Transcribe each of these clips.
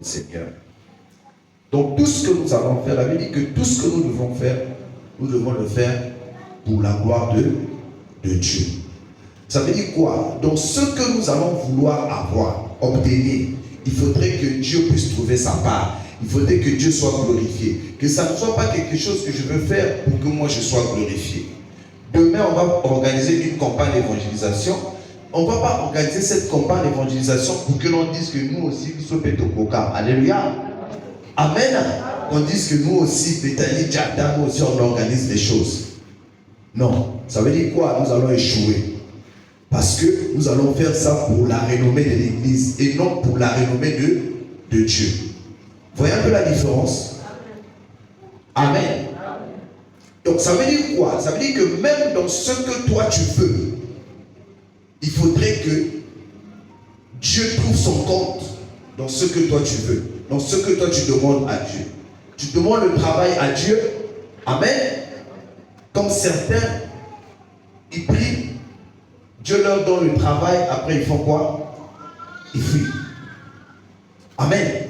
Seigneur. Donc tout ce que nous allons faire, la Bible dit que tout ce que nous devons faire, nous devons le faire pour la gloire de Dieu. Ça veut dire quoi? Donc ce que nous allons vouloir avoir, obtenir, il faudrait que Dieu puisse trouver sa part. Il faudrait que Dieu soit glorifié. Que ça ne soit pas quelque chose que je veux faire pour que moi je sois glorifié. Demain, on va organiser une campagne d'évangélisation. On ne va pas organiser cette campagne d'évangélisation pour que l'on dise que nous aussi, nous sommes Pétokoka. Alléluia. Amen. On dise que nous aussi, Bethany, Djada, nous aussi, on organise des choses. Non. Ça veut dire quoi? Nous allons échouer. Parce que nous allons faire ça pour la renommée de l'Église et non pour la renommée de Dieu. Voyez un peu la différence? Amen. Donc ça veut dire quoi? Ça veut dire que même dans ce que toi tu veux, il faudrait que Dieu trouve son compte dans ce que toi tu veux, dans ce que toi tu demandes à Dieu. Tu demandes le travail à Dieu. Amen. Comme certains, ils prient, Dieu leur donne le travail, après ils font quoi? Ils fuient. Amen.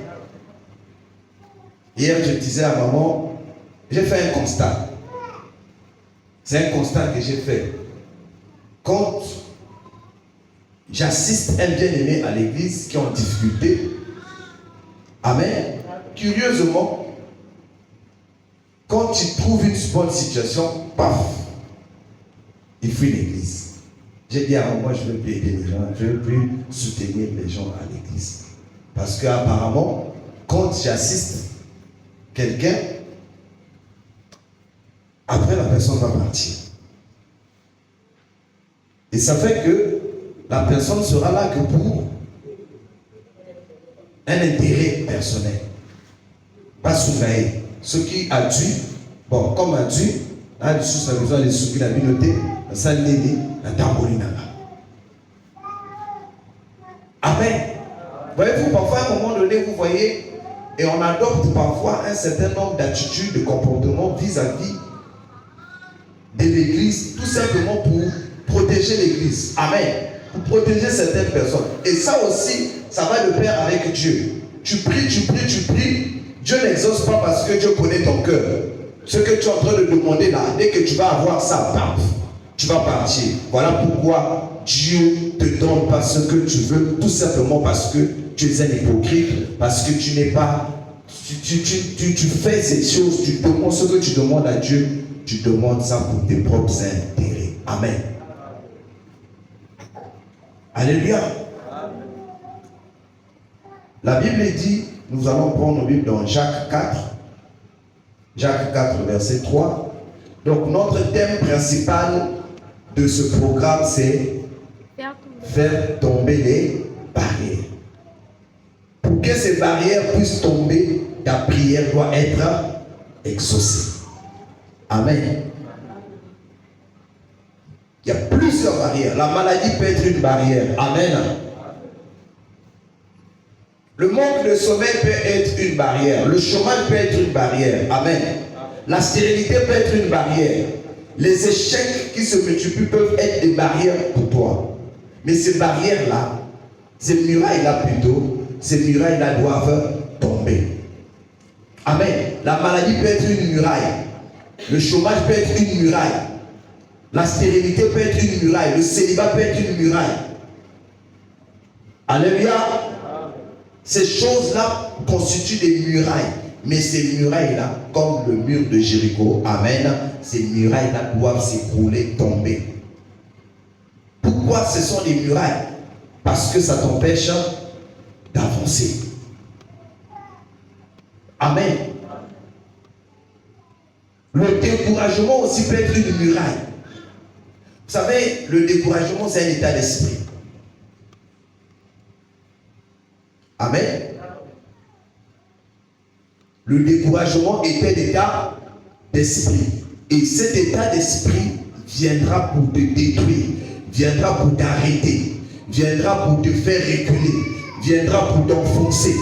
Hier, je disais à maman, j'ai fait un constat. C'est un constat que j'ai fait. Quand j'assiste un bien-aimé à l'église qui est en difficulté, amen, curieusement, quand tu trouves une bonne situation, paf, il fuit l'église. J'ai dit à moi, je ne veux plus aider les gens, je ne veux plus soutenir les gens à l'église. Parce qu'apparemment, quand j'assiste quelqu'un, après la personne va partir. Et ça fait que la personne sera là que pour un intérêt personnel. Pas souverain. Ce qui a dû, bon, comme a dû, là, les sous, ça a besoin de ce qu'il a bien noté, la salle néné, la tambourine. Amen. Voyez-vous, parfois, à un moment donné, vous voyez, et on adopte parfois un certain nombre d'attitudes, de comportements vis-à-vis de l'église, tout simplement pour protéger l'église. Amen. Pour protéger certaines personnes. Et ça aussi, ça va de pair avec Dieu. Tu pries, tu pries, tu pries. Dieu n'exauce pas parce que Dieu connaît ton cœur. Ce que tu es en train de demander là, dès que tu vas avoir ça, paf, tu vas partir. Voilà pourquoi Dieu ne te donne pas ce que tu veux, tout simplement parce que tu es un hypocrite, parce que tu n'es pas, tu fais ces choses, tu demandes ce que tu demandes à Dieu, tu demandes ça pour tes propres intérêts. Amen. Alléluia. La Bible dit, nous allons prendre nos Bibles dans Jacques 4. Jacques 4, verset 3. Donc notre thème principal de ce programme, c'est faire tomber les barrières. Pour que ces barrières puissent tomber, ta prière doit être exaucée. Amen. Il y a plusieurs barrières. La maladie peut être une barrière. Amen. Le manque de sommeil peut être une barrière. Le chômage peut être une barrière. Amen. La stérilité peut être une barrière. Les échecs qui se multiplient peuvent être des barrières pour toi. Mais ces barrières-là, ces murailles-là plutôt, ces murailles-là doivent tomber. Amen. La maladie peut être une muraille. Le chômage peut être une muraille. La stérilité peut être une muraille. Le célibat peut être une muraille. Alléluia. Ces choses-là constituent des murailles. Mais ces murailles-là, comme le mur de Jéricho, amen, ces murailles-là doivent s'écrouler, tomber. Pourquoi ce sont des murailles? Parce que ça t'empêche d'avancer. Amen. Le découragement aussi peut être une muraille. Vous savez, le découragement, c'est un état d'esprit. Amen. Le découragement est un état d'esprit. Et cet état d'esprit viendra pour te détruire, viendra pour t'arrêter, viendra pour te faire reculer, viendra pour t'enfoncer.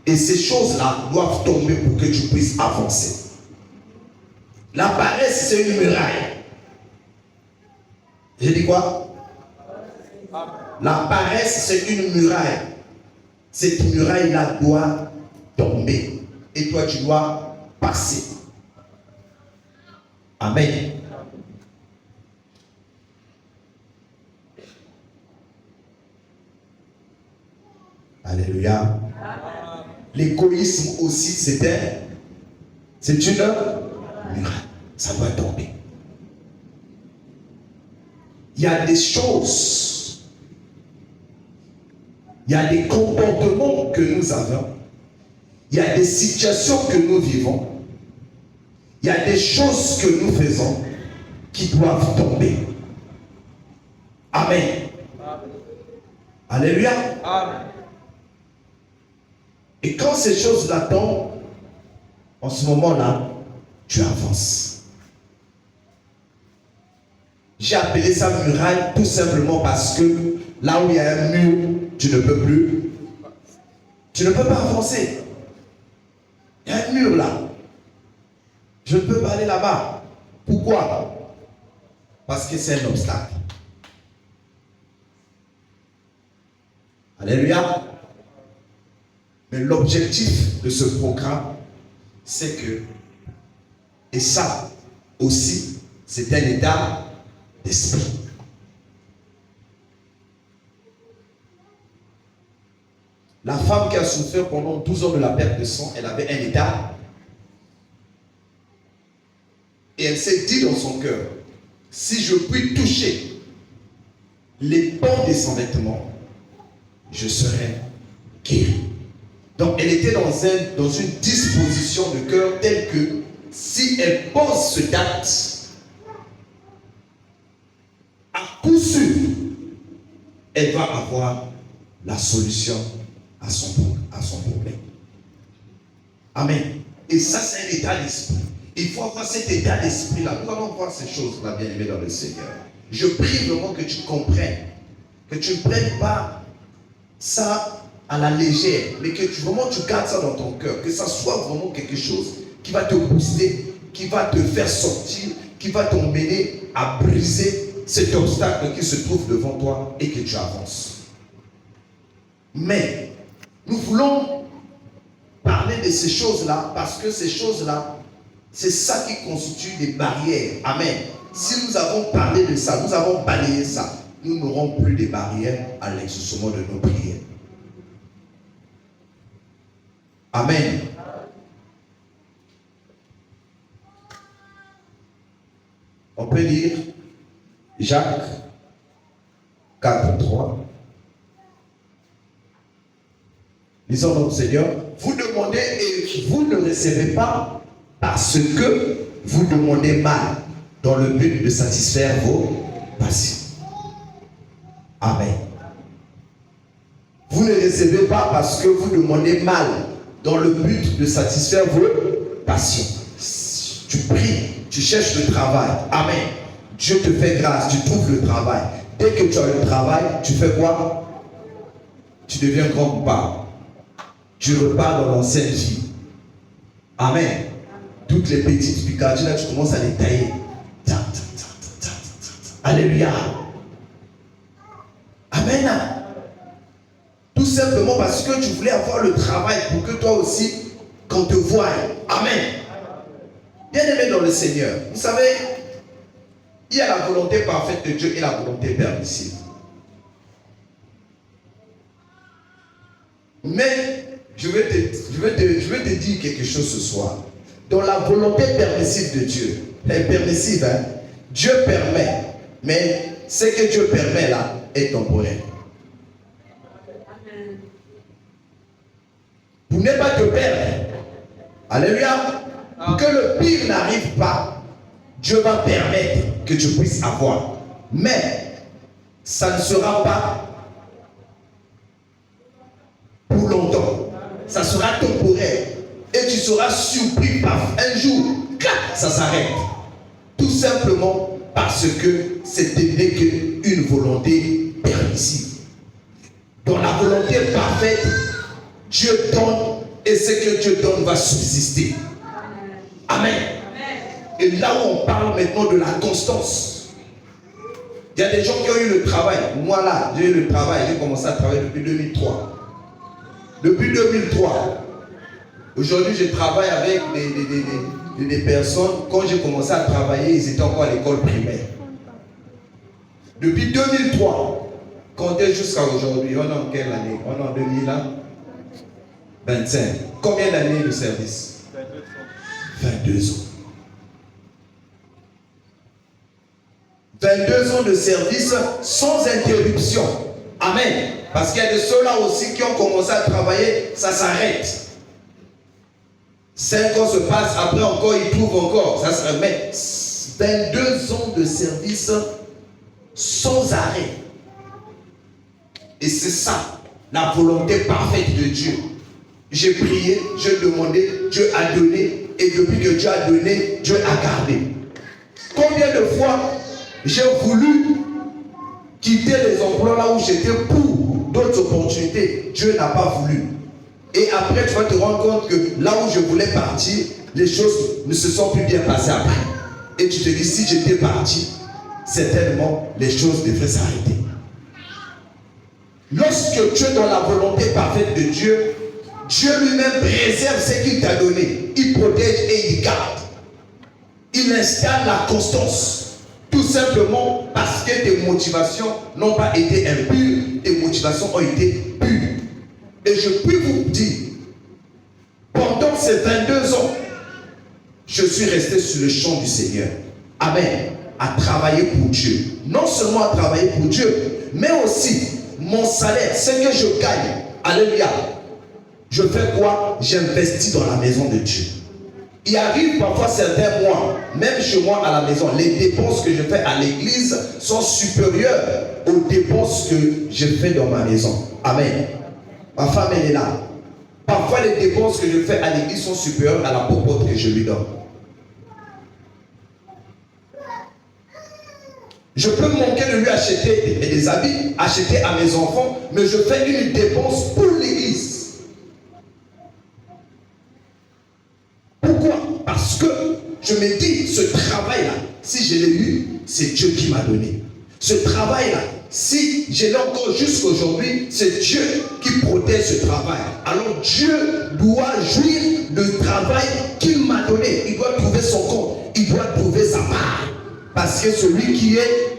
Et ces choses-là doivent tomber pour que tu puisses avancer. La paresse, c'est une muraille. J'ai dit quoi? La paresse, c'est une muraille. cette muraille-là doit tomber. Et toi, tu dois passer. Amen. Alléluia. L'égoïsme aussi, c'est une muraille. Ça doit tomber. Il y a des choses, il y a des comportements que nous avons, il y a des situations que nous vivons, il y a des choses que nous faisons qui doivent tomber. Amen. Alléluia. Amen. Et quand ces choses-là tombent, en ce moment-là, tu avances. J'ai appelé ça muraille tout simplement parce que là où il y a un mur, tu ne peux pas avancer. Il y a un mur là. Je ne peux pas aller là-bas. Pourquoi? Parce que c'est un obstacle. Alléluia. Mais l'objectif de ce programme, c'est que, et ça aussi, c'est un état d'esprit. La femme qui a souffert pendant 12 ans de la perte de sang, elle avait un état. Et elle s'est dit dans son cœur, si je puis toucher les pans de son vêtement, je serai guéri. Donc elle était dans une disposition de cœur telle que si elle pose ce date, à coup sûr, elle va avoir la solution à son problème. Amen. Et ça, c'est un état d'esprit. Il faut avoir cet état d'esprit-là. Nous allons voir ces choses-là, bien aimés dans le Seigneur. Je prie vraiment que tu comprennes, que tu ne prennes pas ça à la légère, mais que tu gardes ça dans ton cœur, que ça soit vraiment quelque chose qui va te booster, qui va te faire sortir, qui va t'emmener à briser cet obstacle qui se trouve devant toi et que tu avances. Mais nous voulons parler de ces choses-là parce que ces choses-là, c'est ça qui constitue des barrières. Amen. Si nous avons parlé de ça, nous avons balayé ça, nous n'aurons plus de barrières à l'exaucement de nos prières. Amen. On peut lire Jacques 4:3. Lisons notre Seigneur. Vous demandez et vous ne recevez pas parce que vous demandez mal dans le but de satisfaire vos passions. Amen. Vous ne recevez pas parce que vous demandez mal dans le but de satisfaire vos passions. Tu pries, tu cherches le travail. Amen. Dieu te fait grâce, tu trouves le travail. Dès que tu as le travail, tu fais quoi? Tu deviens grand coupable. Tu repars dans l'ancienne vie. Amen. Toutes les petites picardis là, tu commences à les tailler. Alléluia. Amen. Tout simplement parce que tu voulais avoir le travail pour que toi aussi, qu'on te voie. Amen. Bien aimé dans le Seigneur, vous savez, il y a la volonté parfaite de Dieu et la volonté permissive. Mais je vais te dire quelque chose ce soir. Dans la volonté permissive de Dieu, elle est permissive, hein? Dieu permet, mais ce que Dieu permet là est temporaire. Pour ne pas te perdre, alléluia, pour que le pire n'arrive pas, Dieu va permettre que tu puisses avoir. Mais ça ne sera pas pour longtemps. Ça sera temporaire. Et tu seras surpris par un jour, ça s'arrête. Tout simplement parce que ce n'est qu'une volonté permissive. Dans la volonté parfaite, Dieu donne et ce que Dieu donne va subsister. Amen. Et là où on parle maintenant de la constance, il y a des gens qui ont eu le travail. Moi là, j'ai eu le travail, j'ai commencé à travailler depuis 2003. Depuis 2003. Aujourd'hui, je travaille avec des personnes. Quand j'ai commencé à travailler, ils étaient encore à l'école primaire. Depuis 2003, comptez jusqu'à aujourd'hui. On est en quelle année? On est en 2025. Combien d'années de service? 22 ans. 22 ans de service sans interruption. Amen. Parce qu'il y a de ceux-là aussi qui ont commencé à travailler, ça s'arrête. 5 ans se passent, après encore, ils trouvent encore. Ça se remet. 22 ans de service sans arrêt. Et c'est ça, la volonté parfaite de Dieu. J'ai prié, j'ai demandé, Dieu a donné. Et depuis que Dieu a donné, Dieu a gardé. Combien de fois j'ai voulu quitter les emplois là où j'étais pour d'autres opportunités. Dieu n'a pas voulu. Et après, tu vas te rendre compte que là où je voulais partir, les choses ne se sont plus bien passées après. Et tu te dis, si j'étais parti, certainement, les choses devraient s'arrêter. Lorsque tu es dans la volonté parfaite de Dieu, Dieu lui-même préserve ce qu'il t'a donné. Il protège et il garde. Il installe la constance. Tout simplement parce que tes motivations n'ont pas été impures, tes motivations ont été pures. Et je puis vous dire, pendant ces 22 ans, je suis resté sur le champ du Seigneur. Amen. À travailler pour Dieu. Non seulement à travailler pour Dieu, mais aussi mon salaire, ce que je gagne. Alléluia. Je fais quoi? J'investis dans la maison de Dieu. Il arrive parfois certains mois, même chez moi à la maison, les dépenses que je fais à l'église sont supérieures aux dépenses que je fais dans ma maison. Amen. Ma femme, elle est là. Parfois, les dépenses que je fais à l'église sont supérieures à la popote que je lui donne. Je peux manquer de lui acheter des habits, acheter à mes enfants, mais je fais une dépense pour l'église. Pourquoi? Parce que je me dis, ce travail-là, si je l'ai eu, c'est Dieu qui m'a donné. Ce travail-là, si je l'ai encore jusqu'aujourd'hui, c'est Dieu qui protège ce travail. Alors Dieu doit jouir du travail qu'il m'a donné. Il doit trouver son compte, il doit trouver sa part. Parce que celui qui est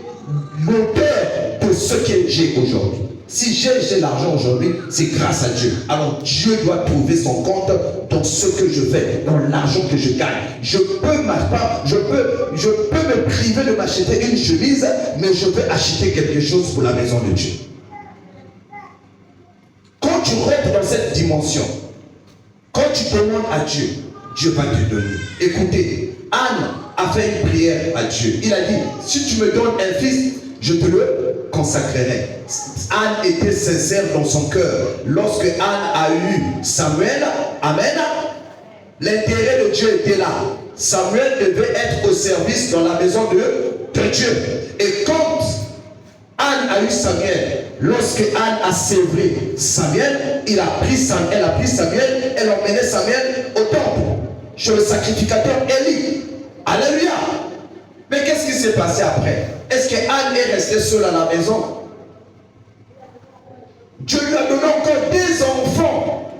l'auteur de ce que j'ai aujourd'hui. Si j'ai l'argent aujourd'hui, c'est grâce à Dieu. Alors Dieu doit trouver son compte dans ce que je fais, dans l'argent que je gagne. Je peux me priver de m'acheter une chemise, mais je peux acheter quelque chose pour la maison de Dieu. Quand tu rentres dans cette dimension, quand tu demandes à Dieu, Dieu va te donner. Écoutez, Anne a fait une prière à Dieu. Il a dit, si tu me donnes un fils, je te le consacrerai. Anne était sincère dans son cœur. Lorsque Anne a eu Samuel, amen, l'intérêt de Dieu était là. Samuel devait être au service dans la maison de Dieu. Et quand Anne a eu Samuel, lorsque Anne a sévré Samuel, elle a pris Samuel, elle emmenait Samuel au temple, chez le sacrificateur Élie. Alléluia. Mais qu'est-ce qui s'est passé après? Est-ce que Anne est restée seule à la maison? Dieu lui a donné encore des enfants.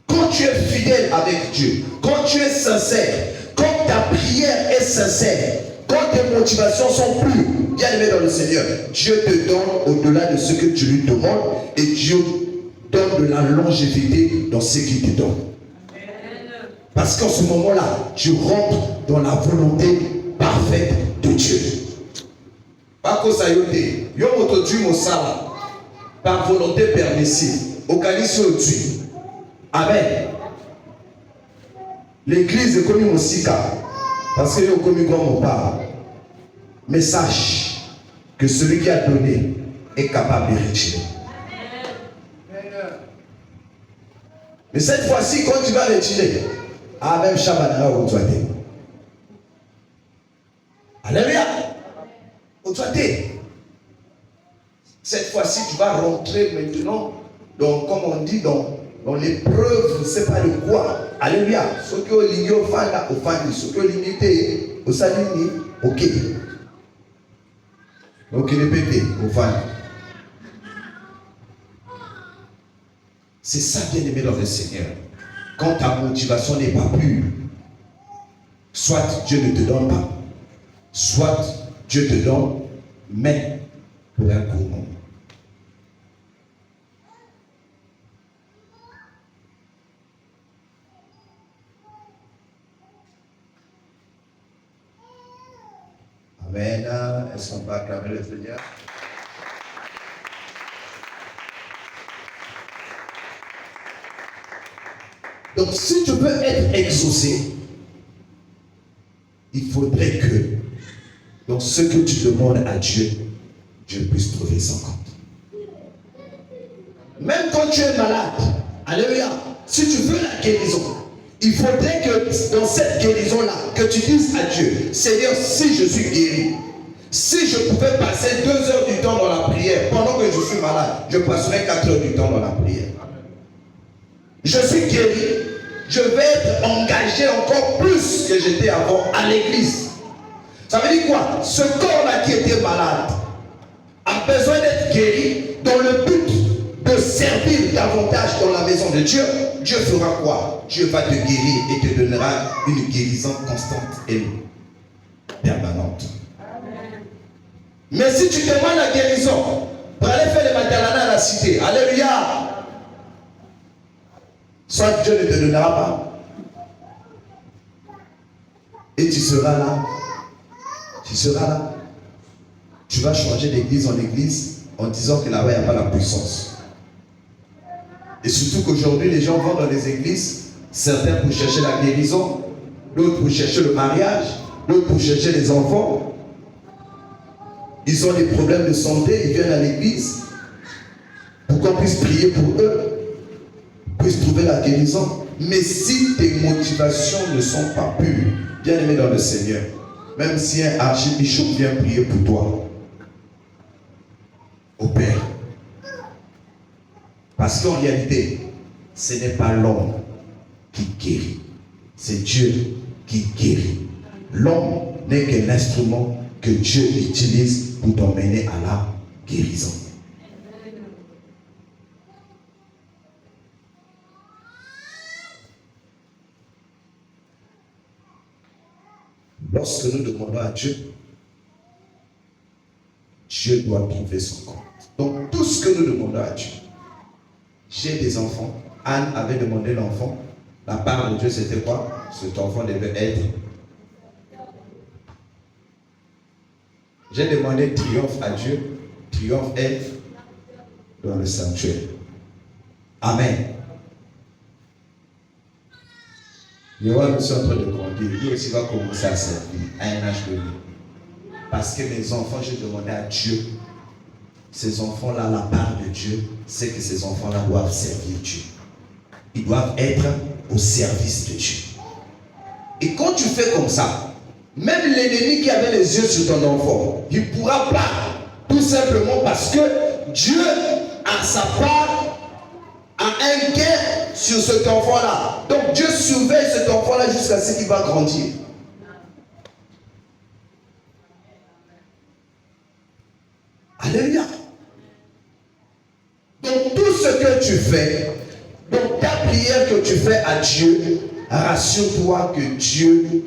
Quand tu es fidèle avec Dieu, quand tu es sincère, quand ta prière est sincère, quand tes motivations sont plus bien aimées dans le Seigneur, Dieu te donne au-delà de ce que tu lui demandes et Dieu donne de la longévité dans ce qu'il te donne. Parce qu'en ce moment-là, tu rentres dans la volonté parfaite de Dieu. Par volonté permissive. Amen. L'église est comme une sika. Parce que est comme mon père. Mais sache que celui qui a donné est capable de retirer. Mais cette fois-ci, quand tu vas retirer, même Shabbat au toité. Alléluia. Au toité. Cette fois-ci, tu vas rentrer maintenant dans, comme on dit, dans l'épreuve, je ne sais pas de quoi. Alléluia. Ce que vous lignez au fan, ce que vous lignez au salini, ok. Donc, répétez au fan. C'est ça, bien-aimé dans le Seigneur. Quand ta motivation n'est pas pure, soit Dieu ne te donne pas, soit Dieu te donne, mais pour un court moment. Amen. Est-ce qu'on peut acclamer le Seigneur? Donc, si tu veux être exaucé, il faudrait que, dans ce que tu demandes à Dieu, Dieu puisse trouver son compte. Même quand tu es malade, alléluia, si tu veux la guérison, il faudrait que dans cette guérison-là, que tu dises à Dieu, Seigneur, si je suis guéri, si je pouvais passer 2 heures du temps dans la prière, pendant que je suis malade, je passerai 4 heures du temps dans la prière. Je suis guéri, je vais être engagé encore plus que j'étais avant à l'église. Ça veut dire quoi? Ce corps-là qui était malade a besoin d'être guéri dans le but de servir davantage dans la maison de Dieu. Dieu fera quoi? Dieu va te guérir et te donnera une guérison constante et permanente. Mais si tu demandes la guérison pour aller faire le maternat à la cité, alléluia, soit Dieu ne te donnera pas. Et tu seras là. Tu seras là. Tu vas changer d'église en église en disant que là-bas, il n'y a pas la puissance. Et surtout qu'aujourd'hui, les gens vont dans les églises, certains pour chercher la guérison, d'autres pour chercher le mariage, d'autres pour chercher les enfants. Ils ont des problèmes de santé, ils viennent à l'église pour qu'on puisse prier pour eux, puissent trouver la guérison. Mais si tes motivations ne sont pas pures, bien aimé dans le Seigneur, même si un archibishop vient prier pour toi, au Père, parce qu'en réalité, ce n'est pas l'homme qui guérit, c'est Dieu qui guérit. L'homme n'est qu'un instrument que Dieu utilise pour t'emmener à la guérison. Lorsque nous demandons à Dieu, Dieu doit trouver son compte. Donc tout ce que nous demandons à Dieu, j'ai des enfants, Anne avait demandé l'enfant, la part de Dieu c'était quoi? Cet enfant devait être. J'ai demandé triomphe à Dieu, triomphe est dans le sanctuaire. Amen. Yoann est en train de grandir, lui aussi va commencer à servir à un âge donné. Parce que mes enfants, j'ai demandé à Dieu, ces enfants-là, la part de Dieu, c'est que ces enfants-là doivent servir Dieu. Ils doivent être au service de Dieu. Et quand tu fais comme ça, même l'ennemi qui avait les yeux sur ton enfant, il ne pourra pas, tout simplement parce que Dieu a sa part, a un gain sur cet enfant-là. Donc Dieu surveille cet enfant-là jusqu'à ce qu'il va grandir. Alléluia. Donc tout ce que tu fais, donc ta prière que tu fais à Dieu, rassure-toi que Dieu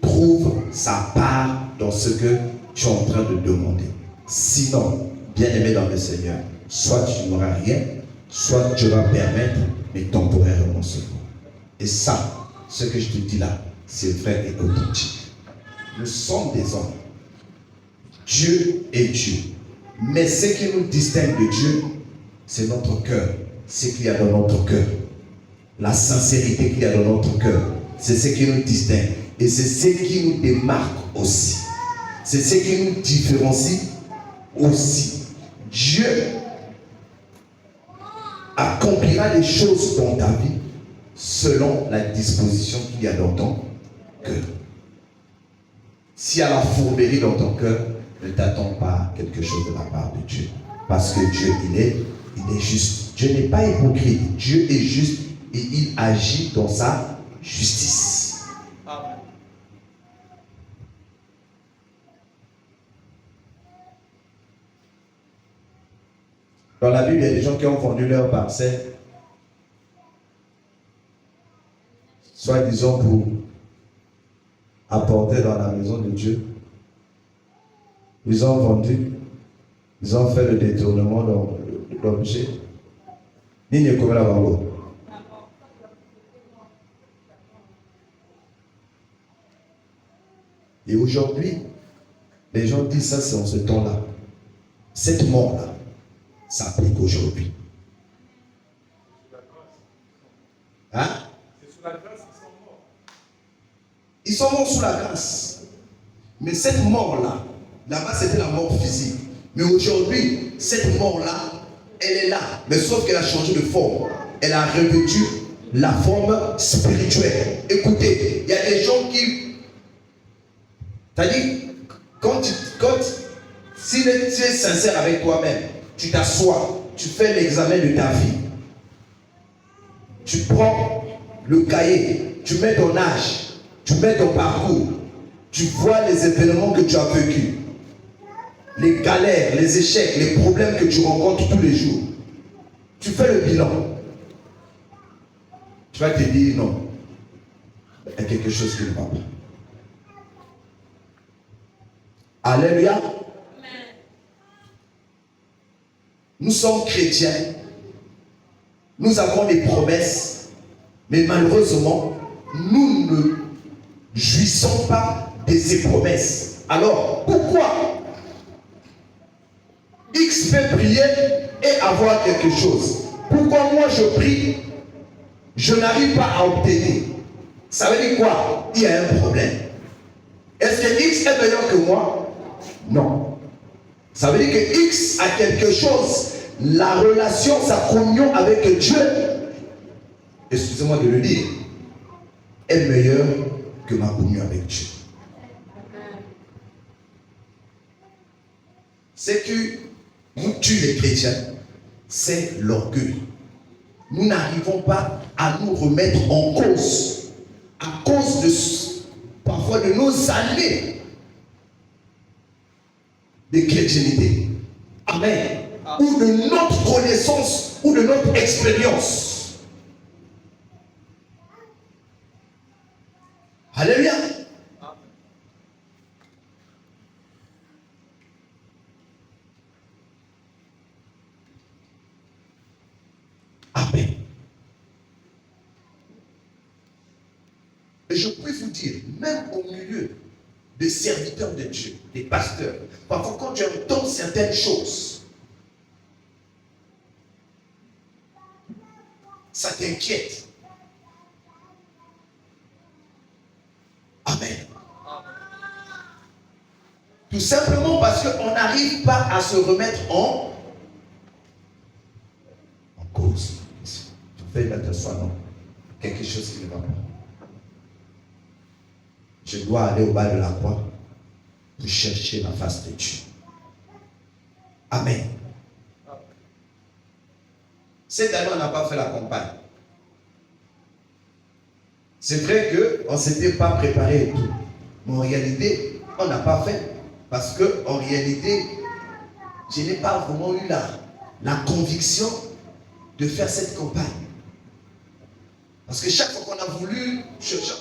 trouve sa part dans ce que tu es en train de demander. Sinon, bien aimé dans le Seigneur, soit tu n'auras rien, soit Dieu va permettre, mais temporairement seulement. Et ça, ce que je te dis là, c'est vrai et authentique. Nous sommes des hommes. Dieu est Dieu. Mais ce qui nous distingue de Dieu, c'est notre cœur. Ce qu'il y a dans notre cœur. La sincérité qu'il y a dans notre cœur. C'est ce qui nous distingue. Et c'est ce qui nous démarque aussi. C'est ce qui nous différencie aussi. Dieu accomplira les choses dans ta vie selon la disposition qu'il y a dans ton cœur. S'il y a la fourberie dans ton cœur, ne t'attends pas quelque chose de la part de Dieu. Parce que Dieu, il est juste. Dieu n'est pas hypocrite. Dieu est juste et il agit dans sa justice. Amen. Dans la Bible, il y a des gens qui ont vendu leur parcelle soi-disant pour apporter dans la maison de Dieu. Ils ont vendu, ils ont fait le détournement de l'objet. Ni comme la bango. Et aujourd'hui, les gens disent ça, c'est en ce temps-là. Cette mort-là s'applique aujourd'hui. Hein? C'est sous la grâce qu'ils sont morts. Ils sont morts sous la grâce. Mais cette mort-là, là-bas c'était la mort physique. Mais aujourd'hui, cette mort-là, elle est là. Mais sauf qu'elle a changé de forme. Elle a revêtu la forme spirituelle. Écoutez, il y a des gens qui... C'est-à-dire, si tu es sincère avec toi-même, tu t'assois, tu fais l'examen de ta vie. Tu prends le cahier, tu mets ton âge, tu mets ton parcours, tu vois les événements que tu as vécus, les galères, les échecs, les problèmes que tu rencontres tous les jours. Tu fais le bilan. Tu vas te dire non, il y a quelque chose qui ne va pas. Alléluia. Nous sommes chrétiens. Nous avons des promesses. Mais malheureusement, nous ne jouissons pas de ces promesses. Alors, pourquoi X peut prier et avoir quelque chose? Pourquoi moi je prie, je n'arrive pas à obtenir? Ça veut dire quoi? Il y a un problème. Est-ce que X est meilleur que moi? Non. Ça veut dire que X a quelque chose. La relation, sa communion avec Dieu, excusez-moi de le dire, est meilleure que ma communion avec Dieu. C'est que nous tuons les chrétiens, c'est l'orgueil. Nous n'arrivons pas à nous remettre en cause à cause de parfois de nos années de chrétienté. Amen. Ou de notre connaissance, ou de notre expérience. Alléluia. Amen. Et je peux vous dire, même au milieu des serviteurs de Dieu, des pasteurs, parfois quand tu entends certaines choses, ça t'inquiète. Amen. Tout simplement parce qu'on n'arrive pas à se remettre en cause. Tu fais là de soi, non? Quelque chose qui ne va pas. Je dois aller au bas de la croix pour chercher la face de Dieu. Amen. Cette année, on n'a pas fait la campagne. C'est vrai qu'on ne s'était pas préparé et tout. Mais en réalité, on n'a pas fait. Parce que en réalité, je n'ai pas vraiment eu la conviction de faire cette campagne. Parce que chaque fois qu'on a voulu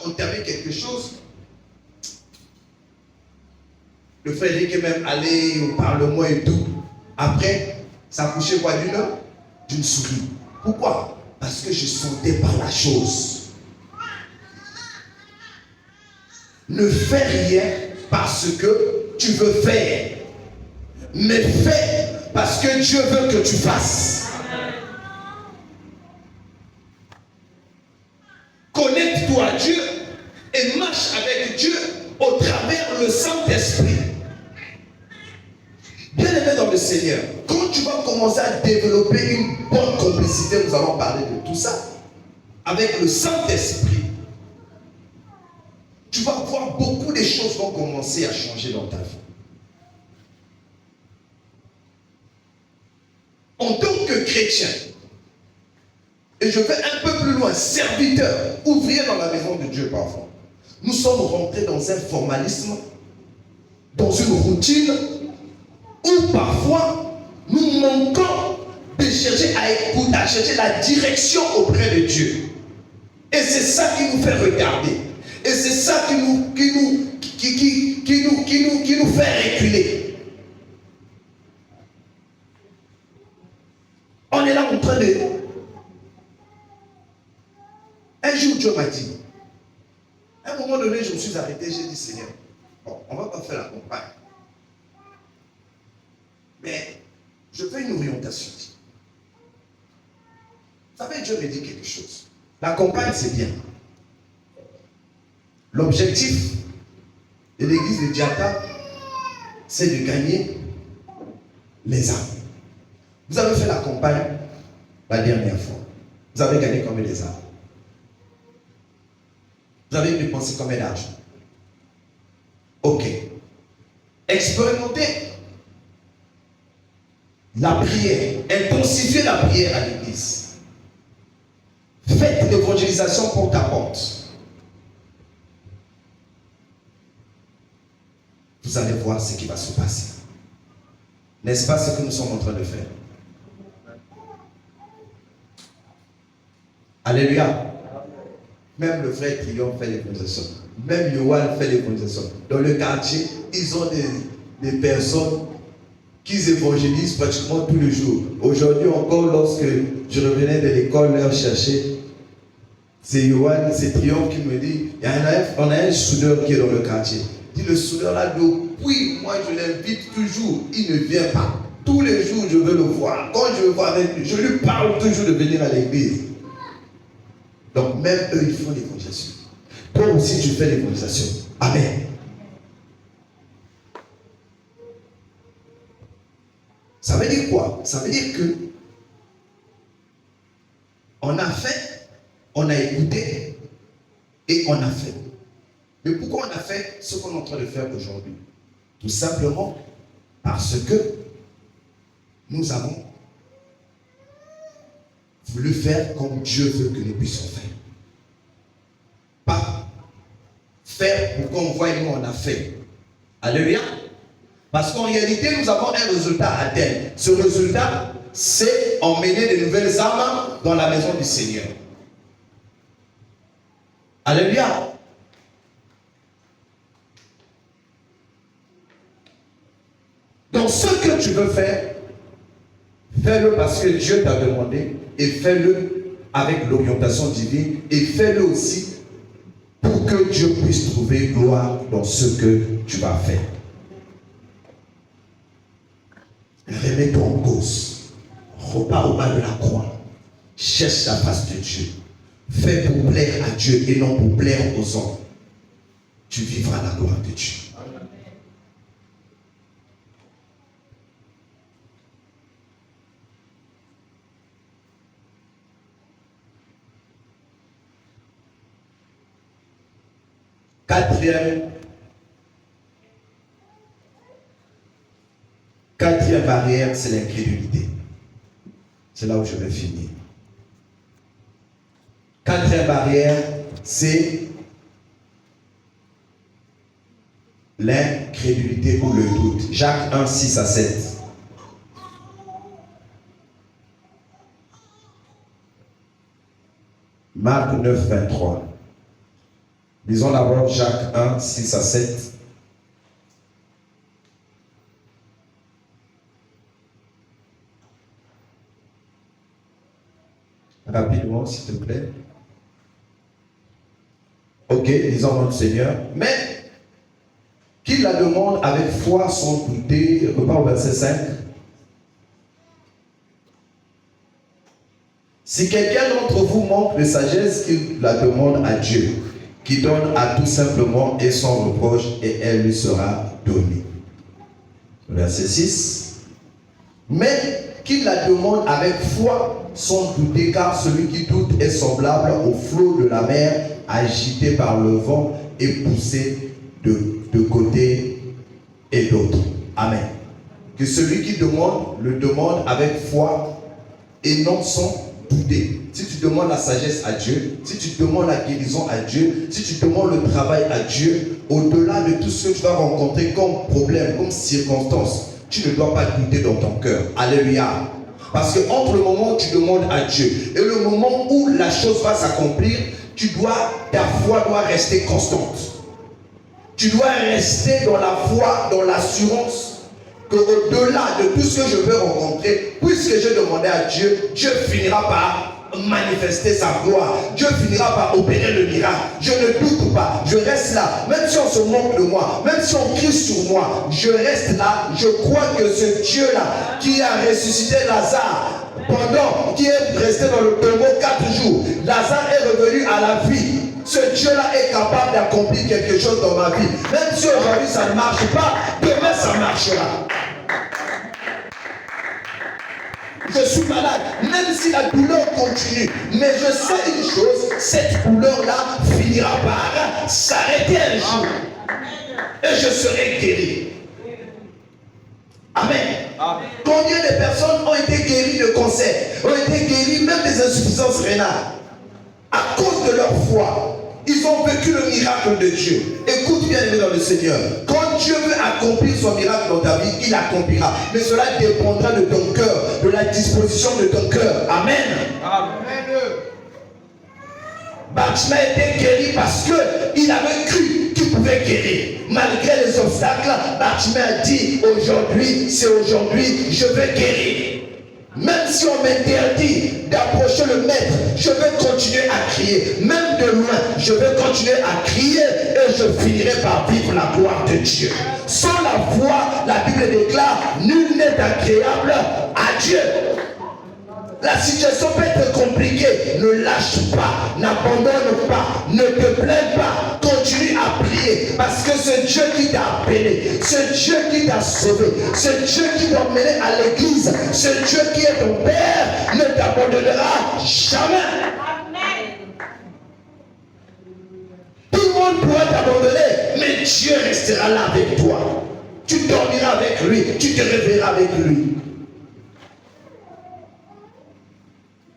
entamer quelque chose, le frère dit que même aller au Parlement et tout, après, ça couchait quoi d'une souris. Pourquoi? Parce que je sentais pas la chose. Ne fais rien parce que tu veux faire, mais fais parce que Dieu veut que tu fasses. Connecte-toi à Dieu et marche avec Dieu au travers le Saint-Esprit. Bien aimé dans le Seigneur, quand tu vas commencer à développer une bonne complicité, nous allons parler de tout ça, avec le Saint-Esprit, tu vas voir beaucoup de choses vont commencer à changer dans ta vie. En tant que chrétien, et je vais un peu plus loin, serviteur, ouvrier dans la maison de Dieu parfois, nous sommes rentrés dans un formalisme, dans une routine, où parfois nous manquons de chercher à écouter, à chercher la direction auprès de Dieu. Et c'est ça qui nous fait regarder. Et c'est ça qui nous fait reculer. On est là en train de... Un jour, Dieu m'a dit, à un moment donné, je me suis arrêté, j'ai dit, Seigneur, bon, on ne va pas faire la campagne. Mais je veux une orientation. Vous savez, Dieu me dit quelque chose. La campagne, c'est bien. L'objectif de l'église de Diata, c'est de gagner les âmes. Vous avez fait la campagne la dernière fois. Vous avez gagné combien les âmes? Vous avez dépensé combien d'argent? Ok. Expérimentez la prière. Intensifiez la prière à l'église. Faites l'évangélisation porte à porte. Vous allez voir ce qui va se passer. N'est-ce pas ce que nous sommes en train de faire? Alléluia. Même le frère Triomphe fait l'évangélisation. Même Yohan fait l'évangélisation. Dans le quartier, ils ont des personnes qui évangélisent pratiquement tous les jours. Aujourd'hui encore, lorsque je revenais de l'école leur chercher, c'est Yohan, c'est Triomphe qui me dit, on a un soudeur qui est dans le quartier. Il dit, le soudeur là, depuis, moi je l'invite toujours, il ne vient pas. Tous les jours, je veux le voir. Quand je veux voir avec lui, je lui parle toujours de venir à l'église. Donc même eux, ils font l'évangélisation. Toi aussi, tu fais l'évangélisation. Amen. Ça veut dire quoi? Ça veut dire que on a fait, on a écouté et on a fait. Mais pourquoi on a fait ce qu'on est en train de faire aujourd'hui? Tout simplement parce que nous avons voulu faire comme Dieu veut que nous puissions faire. Pas faire pour qu'on voie nous on a fait. Alléluia. Parce qu'en réalité, nous avons un résultat à atteindre. Ce résultat, c'est emmener de nouvelles âmes dans la maison du Seigneur. Alléluia. Donc ce que tu veux faire, fais-le parce que Dieu t'a demandé et fais-le avec l'orientation divine et fais-le aussi pour que Dieu puisse trouver gloire dans ce que tu vas faire. Remets-toi en cause. Repars au bas de la croix. Cherche la face de Dieu. Fais pour plaire à Dieu et non pour plaire aux hommes. Tu vivras la gloire de Dieu. Quatrième barrière, c'est l'incrédulité. C'est là où je vais finir. Quatrième barrière, c'est l'incrédulité ou le doute. Jacques 1, 6 à 7. Marc 9, 23. Lisons d'abord Jacques 1, 6 à 7. Rapidement, s'il te plaît. Ok, lisons notre Seigneur. Mais qu'il la demande avec foi sans douter, repart au verset 5. Si quelqu'un d'entre vous manque de sagesse, qu'il la demande à Dieu, qui donne à tout simplement et sans reproche, et elle lui sera donnée. Verset 6. Mais qu'il la demande avec foi sans douter, car celui qui doute est semblable au flot de la mer, agité par le vent et poussé de côté et d'autre. Amen. Que celui qui demande, le demande avec foi et non sans douter. Si tu demandes la sagesse à Dieu, si tu demandes la guérison à Dieu, si tu demandes le travail à Dieu, au-delà de tout ce que tu vas rencontrer comme problème, comme circonstance, tu ne dois pas douter dans ton cœur. Alléluia. Parce que entre le moment où tu demandes à Dieu et le moment où la chose va s'accomplir, ta foi doit rester constante. Tu dois rester dans la foi, dans l'assurance qu'au-delà de tout ce que je veux rencontrer, puisque je demandais à Dieu, Dieu finira par manifester sa gloire. Dieu finira par opérer le miracle. Je ne doute pas. Je reste là. Même si on se moque de moi, même si on crie sur moi, je reste là. Je crois que ce Dieu-là qui a ressuscité Lazare, qui est resté dans le tombeau 4 jours, Lazare est revenu à la vie. Ce Dieu-là est capable d'accomplir quelque chose dans ma vie. Même si aujourd'hui ça ne marche pas, demain ça marchera. Je suis malade, même si la douleur continue, mais je sais une chose, cette douleur-là finira par s'arrêter un jour. Et je serai guéri. Amen. Amen. Combien de personnes ont été guéries de cancer, ont été guéries même des insuffisances rénales, à cause de leur foi. Ils ont vécu le miracle de Dieu. Écoute bien aimé dans le Seigneur. Quand Dieu veut accomplir son miracle dans ta vie, il accomplira. Mais cela dépendra de ton cœur, de la disposition de ton cœur. Amen. Amen. Bartimée a été guéri parce qu'il avait cru qu'il pouvait guérir. Malgré les obstacles, Bartimée a dit, aujourd'hui, c'est aujourd'hui, je vais guérir. Même si on m'interdit d'approcher le maître, je vais continuer à crier. Même de loin, je vais continuer à crier et je finirai par vivre la gloire de Dieu. Sans la foi, la Bible déclare, nul n'est agréable à Dieu. La situation peut être compliquée. Ne lâche pas, n'abandonne pas, ne te plains pas. Continue à prier parce que ce Dieu qui t'a appelé, ce Dieu qui t'a sauvé, ce Dieu qui t'a emmené à l'église, ce Dieu qui est ton Père ne t'abandonnera jamais. Tout le monde pourra t'abandonner, mais Dieu restera là avec toi. Tu dormiras avec lui, tu te réveilleras avec lui.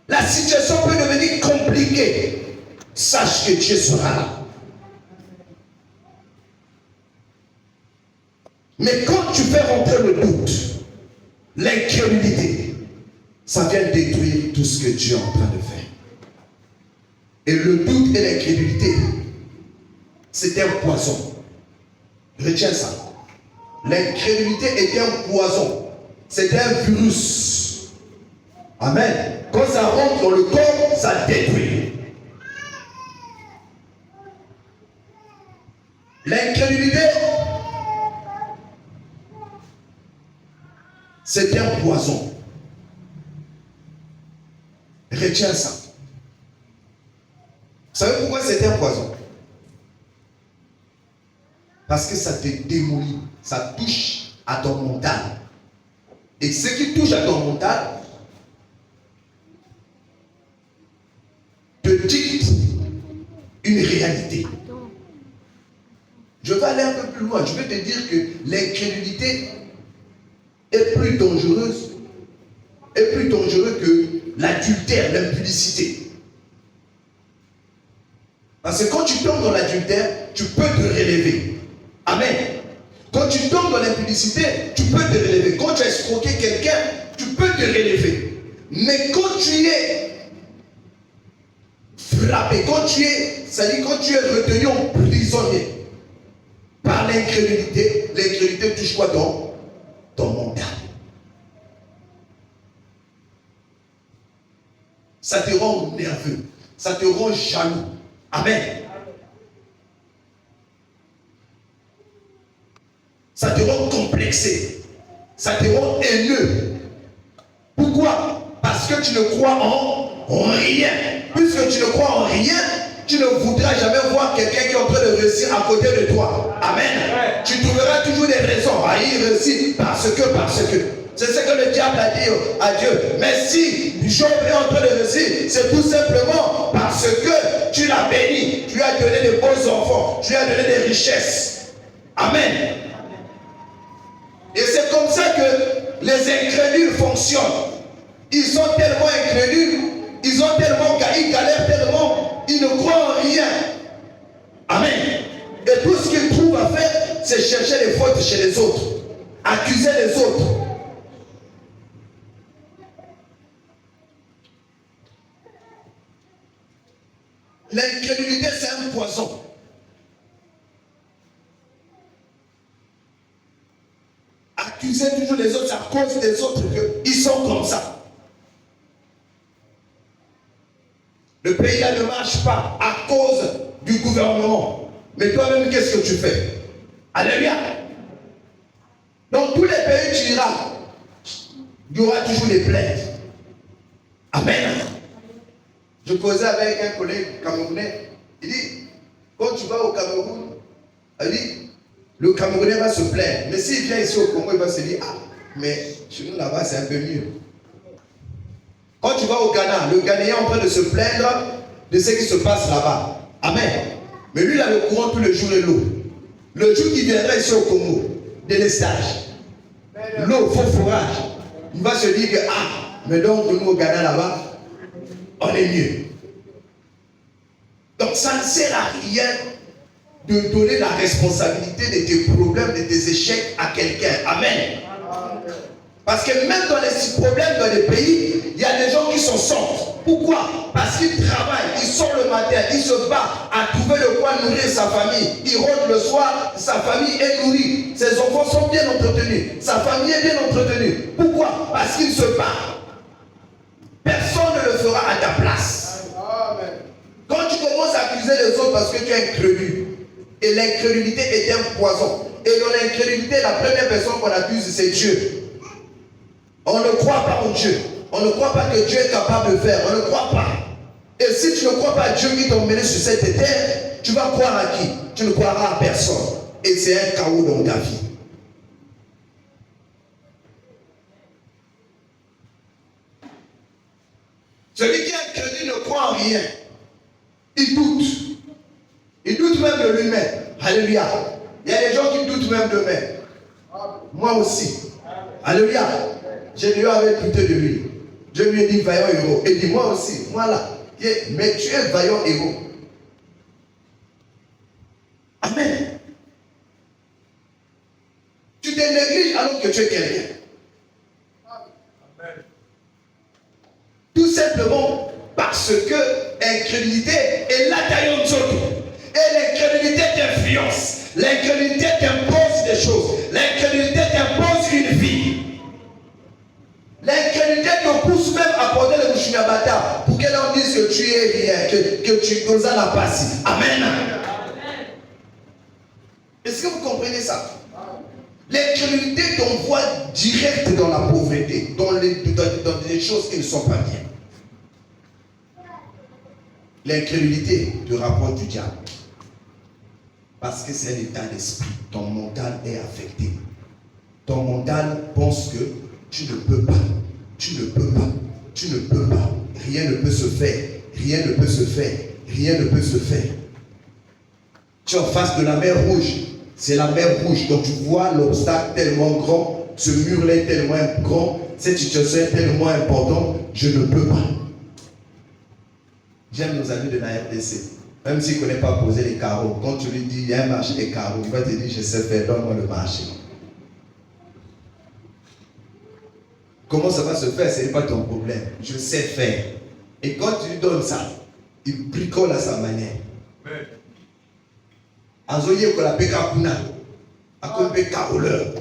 La situation peut devenir compliquée. Sache que Dieu sera là. Mais quand tu fais rentrer le doute, l'incrédulité, ça vient détruire tout ce que Dieu est en train de faire. Et le doute et l'incrédulité, c'est un poison. Retiens ça. L'incrédulité est un poison. C'est un virus. Amen. Quand ça rentre dans le corps, ça détruit. L'incrédulité, c'est un poison. Retiens ça. Vous savez pourquoi c'est un poison? Parce que ça te démolit, ça touche à ton mental. Et ce qui touche à ton mental te dicte une réalité. Je vais aller un peu plus loin. Je vais te dire que l'incrédulité est plus dangereuse que l'adultère, l'impudicité. Parce que quand tu tombes dans l'adultère, tu peux te relever. Amen. Quand tu tombes dans l'impudicité, tu peux te relever. Quand tu as escroqué quelqu'un, tu peux te relever. Mais quand tu es frappé, quand tu es retenu en prisonnier par l'incrédulité, l'incrédulité touche quoi? Ton mental. Ça te rend nerveux, ça te rend jaloux. Amen. Ça te rend complexé, ça te rend haineux. Pourquoi? Parce que tu ne crois en rien. Puisque tu ne crois en rien, tu ne voudras jamais voir quelqu'un qui est en train de réussir à côté de toi. Amen. Ouais. Tu trouveras toujours des raisons à y réussir parce que. C'est ce que le diable a dit à Dieu. Mais si Job est en train de réussir, c'est tout simplement parce que tu l'as béni. Tu lui as donné de beaux enfants. Tu lui as donné des richesses. Amen. Et c'est comme ça que les incrédules fonctionnent. Ils sont tellement incrédules, ils galèrent tellement, ils ne croient en rien. Amen. Et tout ce qu'ils trouvent à faire, c'est chercher les fautes chez les autres, accuser les autres. L'incrédulité, c'est un poison. Accuser toujours les autres à cause des autres qu'ils sont comme ça. Le pays là ne marche pas à cause du gouvernement. Mais toi-même, qu'est-ce que tu fais? Alléluia. Dans tous les pays, tu iras. Il y aura toujours des plaintes. Amen. Je causais avec un collègue camerounais. Il dit, quand tu vas au Cameroun, il dit, le Camerounais va se plaindre. Mais s'il vient ici au Congo, il va se dire, ah, mais chez nous là-bas, c'est un peu mieux. Quand tu vas au Ghana, le Ghanéen est en train de se plaindre de ce qui se passe là-bas. Amen. Mais lui, il a le courant tout le jour et l'eau. Le jour qu'il viendra ici au Congo, délestage, l'eau, faux forage, il va se dire que, ah, mais donc nous au Ghana là-bas, on est mieux. Donc ça ne sert à rien de donner la responsabilité de tes problèmes, de tes échecs à quelqu'un. Amen. Parce que même dans les problèmes dans les pays, il y a des gens qui s'en sortent. Pourquoi? Parce qu'ils travaillent, ils sortent le matin, ils se battent à trouver de quoi nourrir sa famille. Ils rentrent le soir, sa famille est nourrie. Ses enfants sont bien entretenus. Sa famille est bien entretenue. Pourquoi? Parce qu'ils se battent. Personne ne le fera à ta place. Quand tu commences à accuser les autres parce que tu es incrédule, et l'incrédulité est un poison. Et dans l'incrédulité, la première personne qu'on accuse, c'est Dieu. On ne croit pas en Dieu. On ne croit pas que Dieu est capable de faire. On ne croit pas. Et si tu ne crois pas à Dieu qui t'a emmené sur cette terre, tu vas croire à qui? Tu ne croiras à personne. Et c'est un chaos dans ta vie. Celui qui est incrédule ne croit en rien. Il doute. Il doute même de lui-même. Alléluia. Il y a des gens qui doutent même d'eux-mêmes. Moi aussi. Alléluia. J'ai avec douté de lui. Je lui ai dit vaillant héros. Et dit moi aussi. Moi là. Mais tu es vaillant héros. Amen. Tu te négliges alors que tu es quelqu'un. Tout simplement parce que l'incrédulité est l'ataillon de Zoto. Et l'incrédulité t'influence. L'incrédulité t'impose des choses. L'incrédulité t'impose une vie. L'incrédulité te pousse même à porter le Mouchunabata pour qu'elle en dise que tu es rien, que tu causes la passe. Amen. Est-ce que vous comprenez ça? L'incrédulité t'envoie direct dans la pauvreté, dans des choses qui ne sont pas bien. L'incrédulité te rapporte du diable. Parce que c'est un état d'esprit. Ton mental est affecté. Ton mental pense que tu ne peux pas. Tu ne peux pas. Tu ne peux pas. Rien ne peut se faire. Rien ne peut se faire. Rien ne peut se faire. Tu es en face de la mer Rouge. C'est la mer Rouge. Donc tu vois l'obstacle tellement grand. Ce mur-là est tellement grand. Cette situation est tellement importante. Je ne peux pas. J'aime nos amis de la RDC. Même s'il ne connaît pas poser les carreaux. Quand tu lui dis il y a un marché des carreaux, il va te dire je sais faire, donne-moi le marché. Comment ça va se faire, ce n'est pas ton problème. Je sais faire. Et quand tu lui donnes ça, il bricole à sa manière. Azoye ko la peka kuna. Akon pe caroleur.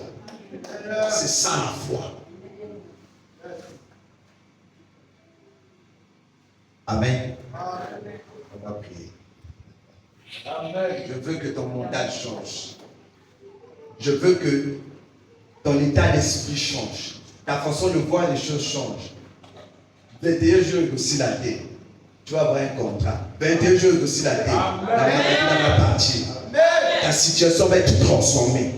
C'est ça la foi. Amen. On va prier. Je veux que ton mental change. Je veux que ton état d'esprit change. Ta façon de voir les choses change. 21 jours aussi la tête. Tu vas avoir un contrat. 21 jours aussi la tête. La partie. Ta situation va être transformée.